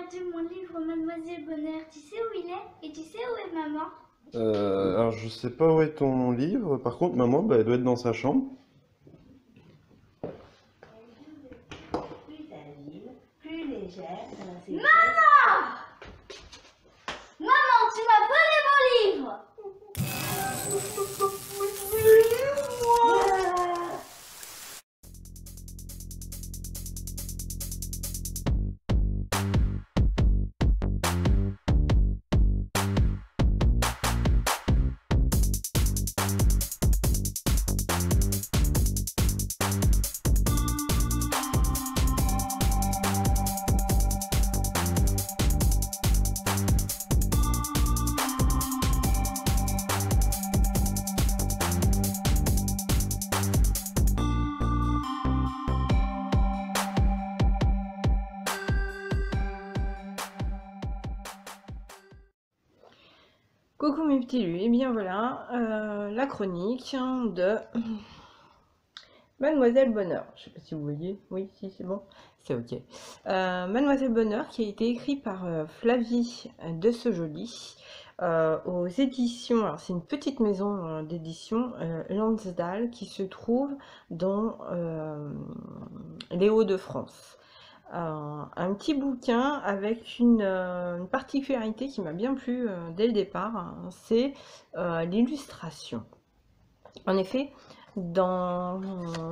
perdu mon livre Mademoiselle Bonheur. Tu sais où il est? Et tu sais où est maman? Alors je sais pas où est ton livre, par contre maman, bah, elle doit être dans sa chambre. Plus agile, plus légère dans ses gestes. Maman! Maman, tu m'as volé mon livre! Coucou mes petits lus, et bien voilà la chronique de Mademoiselle Bonheur. Je sais pas si vous voyez, oui, si c'est bon, c'est ok. Mademoiselle Bonheur qui a été écrit par Flavie de Sejoli aux éditions, alors c'est une petite maison d'édition Lansdal qui se trouve dans les Hauts-de-France. Un petit bouquin avec une particularité qui m'a bien plu dès le départ, hein, c'est l'illustration. En effet, dans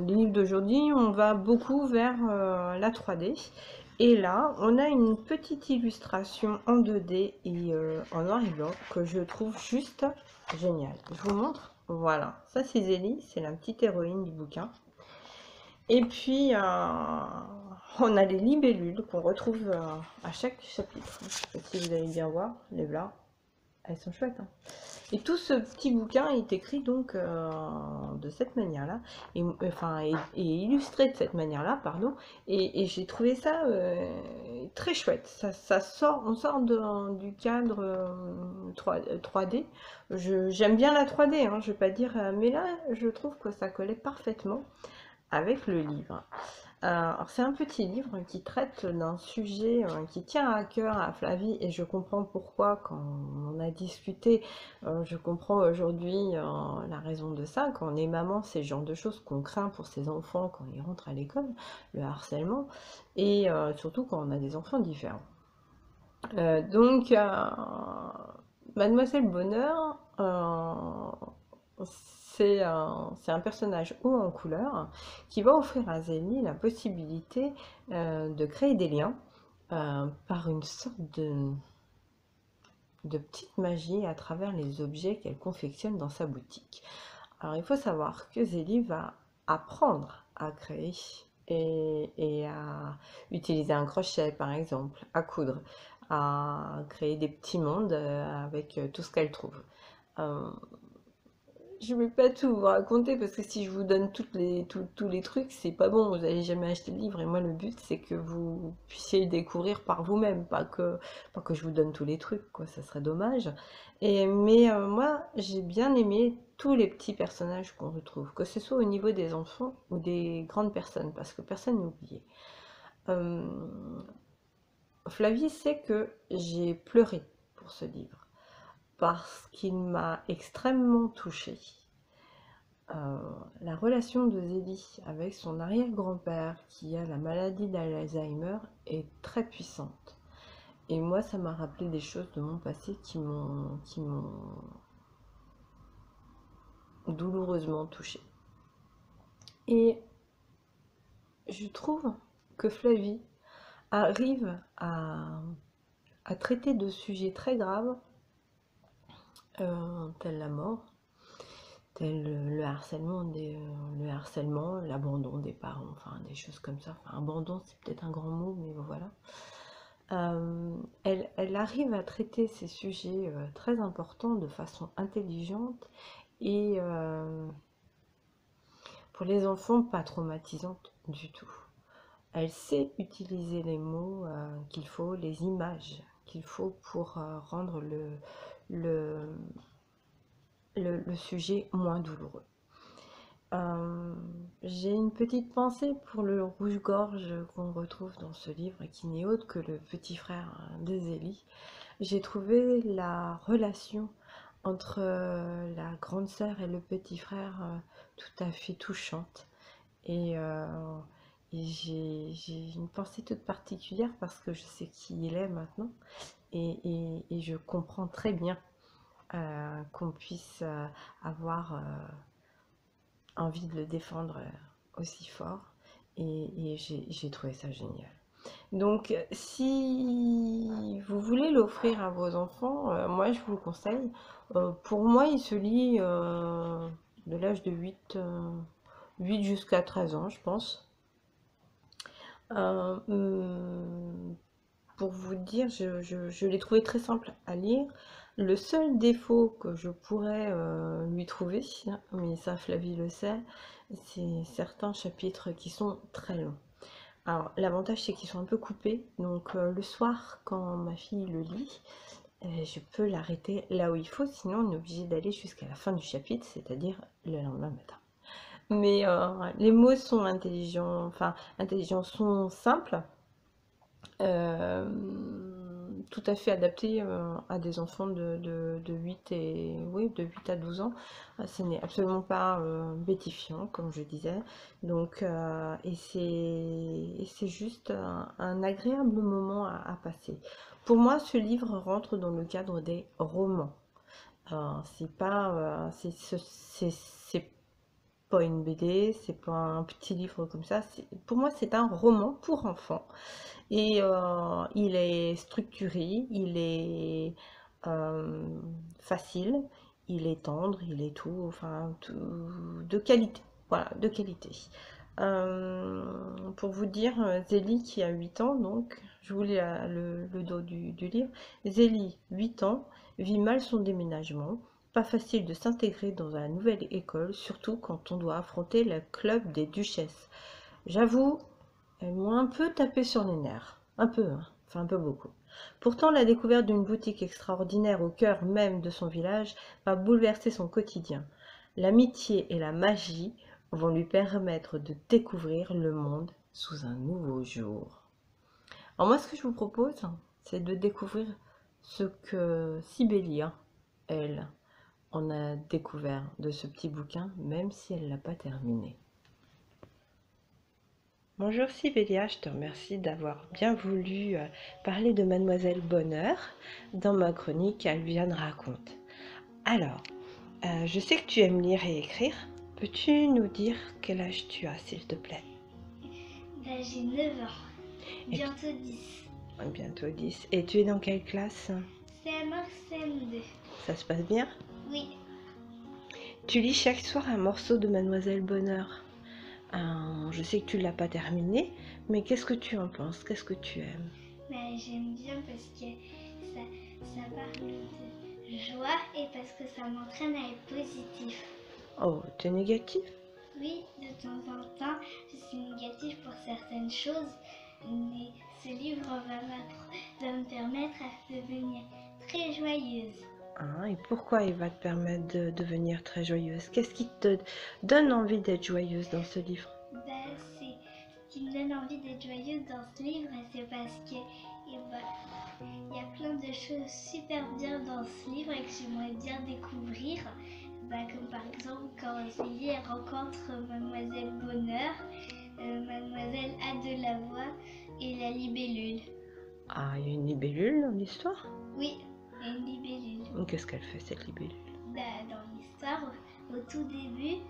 les livres d'aujourd'hui, on va beaucoup vers la 3D. Et là, on a une petite illustration en 2D et en noir et blanc que je trouve juste géniale. Je vous montre. Voilà, ça c'est Zélie, c'est la petite héroïne du bouquin. Et puis, on a les libellules qu'on retrouve à chaque chapitre. Je sais pas si vous allez bien voir, les là, elles sont chouettes. Hein. Et tout ce petit bouquin est écrit donc de cette manière-là, et, enfin, et illustré de cette manière-là, pardon. Et j'ai trouvé ça très chouette. Ça sort, on sort du cadre 3D. J'aime bien la 3D, hein, je vais pas dire, mais là, je trouve que ça collait parfaitement avec le livre. Alors c'est un petit livre qui traite d'un sujet qui tient à cœur à Flavie et je comprends pourquoi quand on a discuté, je comprends aujourd'hui la raison de ça. Quand on est maman, c'est le genre de choses qu'on craint pour ses enfants quand ils rentrent à l'école, le harcèlement, et surtout quand on a des enfants différents. Donc Mademoiselle Bonheur, c'est un personnage haut en couleur qui va offrir à Zélie la possibilité de créer des liens par une sorte de petite magie à travers les objets qu'elle confectionne dans sa boutique. Alors il faut savoir que Zélie va apprendre à créer et à utiliser un crochet par exemple, à coudre, à créer des petits mondes avec tout ce qu'elle trouve. Je vais pas tout vous raconter parce que si je vous donne tous les trucs, c'est pas bon, vous allez jamais acheter le livre et moi le but c'est que vous puissiez le découvrir par vous-même, pas que je vous donne tous les trucs, quoi, ça serait dommage. Mais moi j'ai bien aimé tous les petits personnages qu'on retrouve, que ce soit au niveau des enfants ou des grandes personnes, parce que personne n'est oublié. Flavie sait que j'ai pleuré pour ce livre parce qu'il m'a extrêmement touchée. La relation de Zélie avec son arrière-grand-père qui a la maladie d'Alzheimer est très puissante. Et moi, ça m'a rappelé des choses de mon passé qui m'ont douloureusement touchée. Et je trouve que Flavie arrive à traiter de sujets très graves, tels la mort, tel le harcèlement, l'abandon des parents, enfin des choses comme ça. Enfin, abandon, c'est peut-être un grand mot, mais voilà. Elle arrive à traiter ces sujets très importants de façon intelligente et pour les enfants pas traumatisante du tout. Elle sait utiliser les mots qu'il faut, les images qu'il faut pour rendre le sujet moins douloureux. j'ai une petite pensée pour le rouge-gorge qu'on retrouve dans ce livre et qui n'est autre que le petit frère de Zélie. J'ai trouvé la relation entre la grande sœur et le petit frère tout à fait touchante. Et j'ai une pensée toute particulière parce que je sais qui il est maintenant et je comprends très bien qu'on puisse avoir envie de le défendre aussi fort et j'ai trouvé ça génial. Donc si vous voulez l'offrir à vos enfants, moi je vous le conseille. Pour moi il se lit de l'âge de 8 jusqu'à 13 ans je pense. Pour vous dire, je l'ai trouvé très simple à lire. Le seul défaut que je pourrais lui trouver, mais ça Flavie le sait, c'est certains chapitres qui sont très longs. Alors l'avantage c'est qu'ils sont un peu coupés, donc le soir quand ma fille le lit, je peux l'arrêter là où il faut, sinon on est obligé d'aller jusqu'à la fin du chapitre, c'est-à-dire le lendemain matin. Mais les mots sont intelligents, enfin intelligents sont simples, tout à fait adaptés à des enfants de 8 oui, de 8 à 12 ans. Ce n'est absolument pas bêtifiant, comme je disais. Donc, et c'est juste un agréable moment à passer. Pour moi, ce livre rentre dans le cadre des romans. C'est pas, c'est pas une BD, c'est pas un petit livre comme ça. Pour moi, c'est un roman pour enfants. Et il est structuré, il est facile, il est tendre, il est tout, enfin, tout, de qualité. Voilà, de qualité. Pour vous dire, Zélie qui a 8 ans, donc, je vous lis le dos du livre. Zélie, 8 ans, vit mal son déménagement. Pas facile de s'intégrer dans la nouvelle école, surtout quand on doit affronter le club des duchesses. J'avoue, elles m'ont un peu tapé sur les nerfs. Un peu, hein. Enfin un peu beaucoup. Pourtant, la découverte d'une boutique extraordinaire au cœur même de son village va bouleverser son quotidien. L'amitié et la magie vont lui permettre de découvrir le monde sous un nouveau jour. Alors moi, ce que je vous propose, c'est de découvrir ce que Sibélia, elle, en a découvert de ce petit bouquin, même si elle ne l'a pas terminé. Bonjour Sibélia, je te remercie d'avoir bien voulu parler de Mademoiselle Bonheur dans ma chronique Alviane raconte. Alors, je sais que tu aimes lire et écrire. Peux-tu nous dire quel âge tu as, s'il te plaît? J'ai 9 ans, bientôt 10. Bientôt 10. Et tu es dans quelle classe? CM1, CM2. Ça se passe bien? Oui. Tu lis chaque soir un morceau de Mademoiselle Bonheur. Je sais que tu ne l'as pas terminé, mais qu'est-ce que tu en penses? Qu'est-ce que tu aimes? J'aime bien parce que ça parle de joie et parce que ça m'entraîne à être positif. Oh, t'es négatif? Oui, de temps en temps, je suis négative pour certaines choses, mais ce livre va me permettre à devenir très joyeuse. Et pourquoi il va te permettre de devenir très joyeuse? Qu'est-ce qui te donne envie d'être joyeuse dans ce livre? Ce qui me donne envie d'être joyeuse dans ce livre, c'est parce que il y a plein de choses super bien dans ce livre et que j'aimerais bien découvrir. Comme par exemple quand Zélie rencontre Mademoiselle Bonheur, Mademoiselle Adelavoye et la libellule. Il y a une libellule dans l'histoire? Oui, il y a une libellule. Qu'est-ce qu'elle fait cette libellule? Dans l'histoire, au tout début,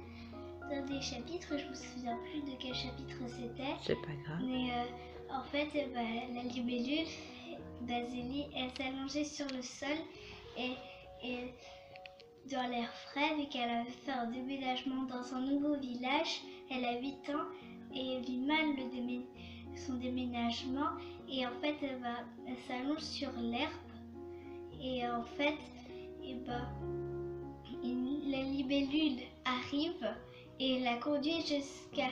dans des chapitres, je me souviens plus de quel chapitre c'était. C'est pas grave. Mais en fait, la libellule, Zélie, elle s'allongeait sur le sol et dans l'air frais, vu qu'elle avait fait un déménagement dans un nouveau village. Elle a 8 ans et elle vit mal son déménagement. Et en fait, elle s'allonge sur l'herbe. Et en fait, la libellule arrive et la conduit jusqu'à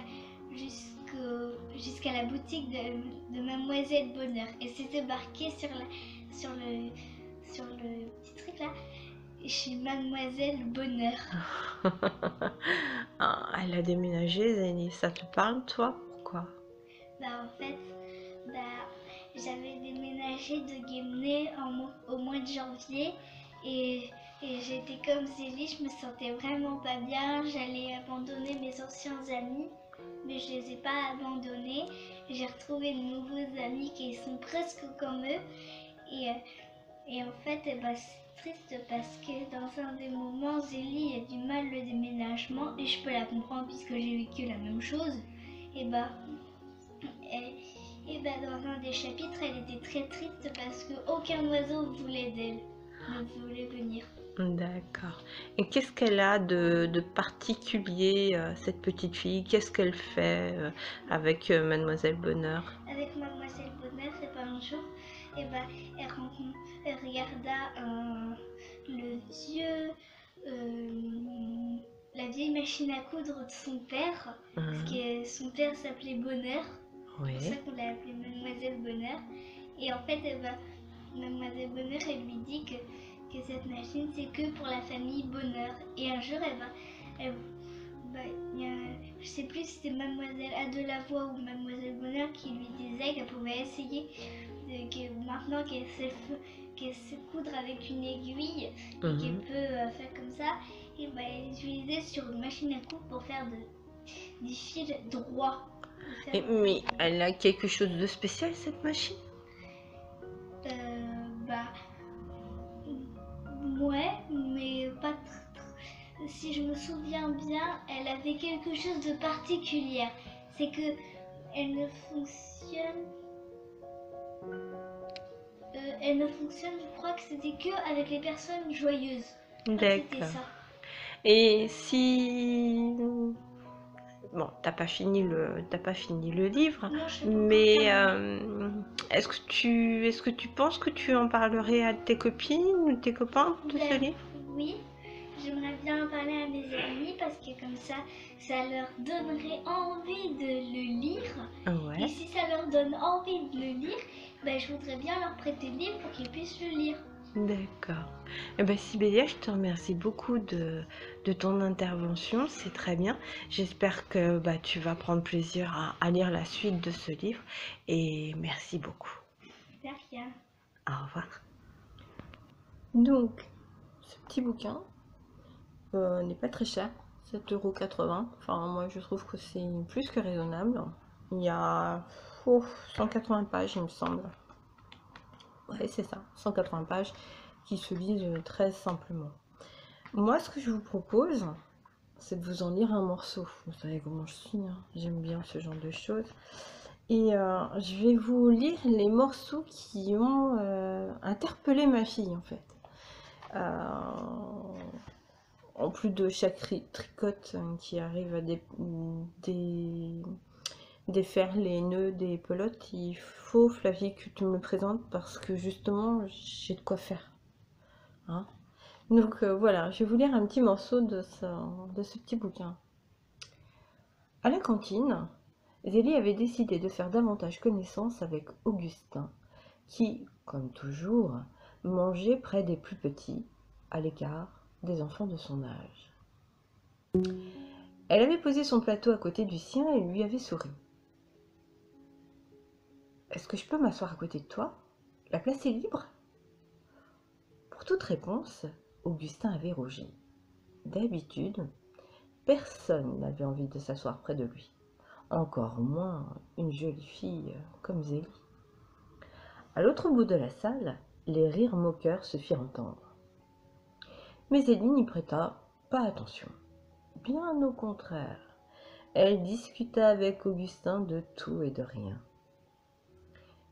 la boutique de Mademoiselle Bonheur. Et c'est marqué sur le petit truc là. chez Mademoiselle Bonheur. Ah, elle a déménagé, Zélie, ça te parle, toi? Pourquoi? En fait, j'avais déménagé de Guémené au mois de janvier et j'étais comme Zélie, je me sentais vraiment pas bien. J'allais abandonner mes anciens amis, mais je les ai pas abandonnés. J'ai retrouvé de nouveaux amis qui sont presque comme eux. Et en fait, c'est triste parce que dans un des moments, Zélie a du mal le déménagement et je peux la comprendre puisque j'ai vécu la même chose. Et dans un des chapitres, elle était très triste parce qu'aucun oiseau voulait d'elle, ne voulait venir. D'accord. Et qu'est-ce qu'elle a de particulier, cette petite fille? Qu'est-ce qu'elle fait avec Mademoiselle Bonheur? Avec Mademoiselle Bonheur, un jour, elle regarda la vieille machine à coudre de son père, parce que son père s'appelait Bonheur. Oui. C'est pour ça qu'on l'a appelée Mademoiselle Bonheur. Et en fait, Mademoiselle Bonheur, elle lui dit que cette machine, c'est que pour la famille Bonheur. Et un jour, je sais plus si c'était Mademoiselle Adelavoye ou Mademoiselle Bonheur qui lui disait qu'elle pouvait essayer, maintenant qu'elle sait coudre avec une aiguille, et qu'elle peut faire comme ça, et elle utilisait sur une machine à coudre pour faire des fils droits. Mais elle a quelque chose de spécial, cette machine? Ouais, mais pas si je me souviens bien, elle avait quelque chose de particulier. C'est que elle ne fonctionne. Je crois que c'était que avec les personnes joyeuses. D'accord. Et si... Bon, t'as pas fini le livre, non, mais est-ce que tu penses que tu en parlerais à tes copines ou tes copains de ce livre? Oui, j'aimerais bien en parler à mes amis parce que comme ça leur donnerait envie de le lire. Ouais. Et si ça leur donne envie de le lire, je voudrais bien leur prêter le livre pour qu'ils puissent le lire. D'accord. Eh bien, Sibélia, je te remercie beaucoup de ton intervention, c'est très bien. J'espère que tu vas prendre plaisir à lire la suite de ce livre et merci beaucoup. De rien. Au revoir. Donc, ce petit bouquin n'est pas très cher, 7,80 €. Enfin, moi, je trouve que c'est plus que raisonnable. Il y a 180 pages, il me semble. Ouais, c'est ça, 180 pages qui se lisent très simplement. Moi, ce que je vous propose, c'est de vous en lire un morceau. Vous savez comment je suis, hein, j'aime bien ce genre de choses. Et je vais vous lire les morceaux qui ont interpellé ma fille, en fait. En plus de chaque tricote qui arrive à défaire les nœuds des pelotes, il faut, Flavie, que tu me le présentes parce que justement j'ai de quoi faire, hein. Donc voilà, je vais vous lire un petit morceau de ce petit bouquin. À la cantine, Zélie avait décidé de faire davantage connaissance avec Augustin, qui, comme toujours, mangeait près des plus petits, à l'écart des enfants de son âge. Elle avait posé son plateau à côté du sien et lui avait souri. « Est-ce que je peux m'asseoir à côté de toi? La place est libre ?» Pour toute réponse, Augustin avait rougi. D'habitude, personne n'avait envie de s'asseoir près de lui, encore moins une jolie fille comme Zélie. À l'autre bout de la salle, les rires moqueurs se firent entendre. Mais Zélie n'y prêta pas attention. Bien au contraire, elle discuta avec Augustin de tout et de rien.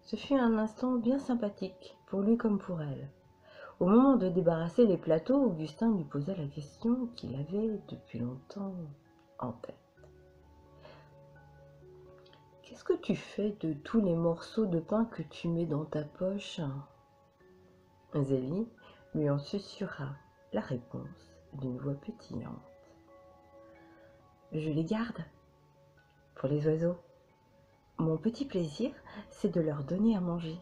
Ce fut un instant bien sympathique, pour lui comme pour elle. Au moment de débarrasser les plateaux, Augustin lui posa la question qu'il avait depuis longtemps en tête. « Qu'est-ce que tu fais de tous les morceaux de pain que tu mets dans ta poche ?» Zélie lui en susurra la réponse d'une voix pétillante. « Je les garde pour les oiseaux. Mon petit plaisir, c'est de leur donner à manger.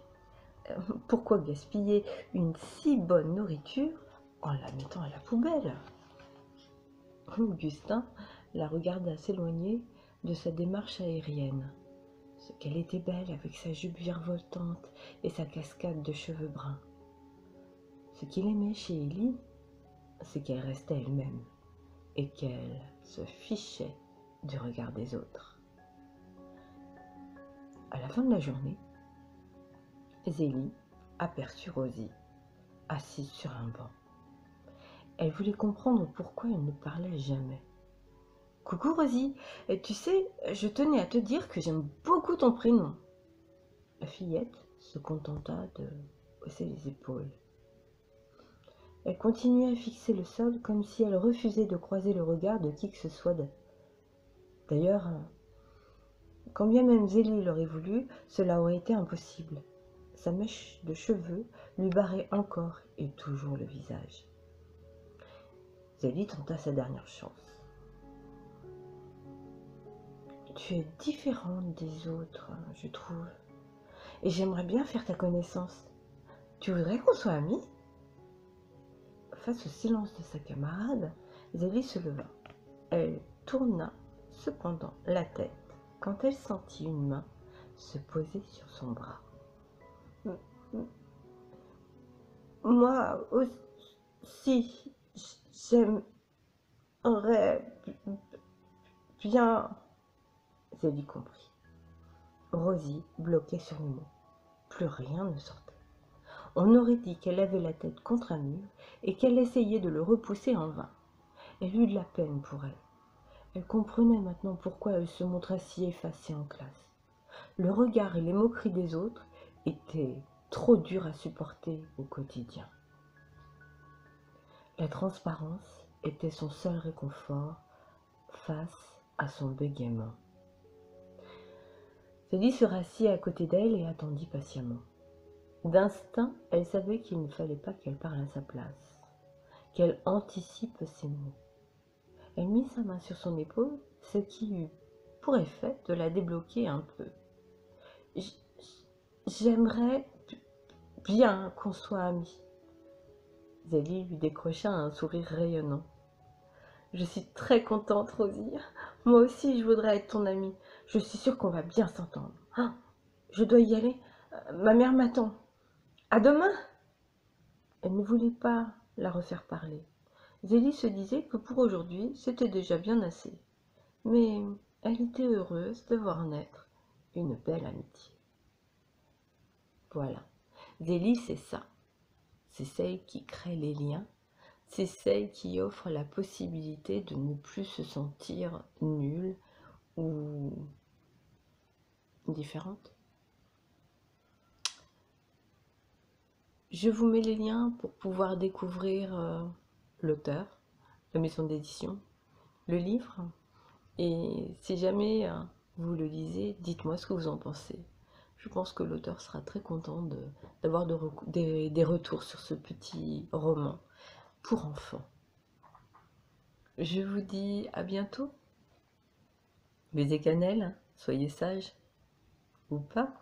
Pourquoi gaspiller une si bonne nourriture en la mettant à la poubelle. Augustin la regarda s'éloigner de sa démarche aérienne. Ce qu'elle était belle avec sa jupe virevoltante et sa cascade de cheveux bruns. Ce qu'il aimait chez Élie, c'est qu'elle restait elle-même et qu'elle se fichait du regard des autres. À la fin de la journée, Zélie aperçut Rosie, assise sur un banc. Elle voulait comprendre pourquoi elle ne parlait jamais. « Coucou Rosie, tu sais, je tenais à te dire que j'aime beaucoup ton prénom. » La fillette se contenta de hausser les épaules. Elle continuait à fixer le sol comme si elle refusait de croiser le regard de qui que ce soit. D'ailleurs, quand bien même Zélie l'aurait voulu, cela aurait été impossible. Sa mèche de cheveux lui barrait encore et toujours le visage. Zélie tenta sa dernière chance. « Tu es différente des autres, je trouve, et j'aimerais bien faire ta connaissance. Tu voudrais qu'on soit amis ?» Face au silence de sa camarade, Zélie se leva. Elle tourna cependant la tête quand elle sentit une main se poser sur son bras. « Moi aussi, j'aimerais bien... » Zélie comprit. Rosie bloquait sur les mots. Plus rien ne sortait. On aurait dit qu'elle avait la tête contre un mur et qu'elle essayait de le repousser en vain. Elle eut de la peine pour elle. Elle comprenait maintenant pourquoi elle se montrait si effacée en classe. Le regard et les moqueries des autres étaient trop durs à supporter au quotidien. La transparence était son seul réconfort face à son bégaiement. Zélie se rassit à côté d'elle et attendit patiemment. D'instinct, elle savait qu'il ne fallait pas qu'elle parle à sa place, qu'elle anticipe ses mots. Elle mit sa main sur son épaule, ce qui eut pour effet de la débloquer un peu. « J'aimerais bien qu'on soit amis. » Zélie lui décrocha un sourire rayonnant. « Je suis très contente, Rosie. Moi aussi, je voudrais être ton amie. Je suis sûre qu'on va bien s'entendre. Ah, je dois y aller. Ma mère m'attend. À demain !» Elle ne voulait pas la refaire parler. Zélie se disait que pour aujourd'hui, c'était déjà bien assez. Mais elle était heureuse de voir naître une belle amitié. Voilà. Zélie, c'est ça. C'est celle qui crée les liens. C'est celle qui offre la possibilité de ne plus se sentir nulle ou différente. Je vous mets les liens pour pouvoir découvrir l'auteur, la maison d'édition, le livre. Et si jamais vous le lisez, dites-moi ce que vous en pensez. Je pense que l'auteur sera très content d'avoir des retours sur ce petit roman pour enfants. Je vous dis à bientôt. Baiser cannelle, soyez sages ou pas.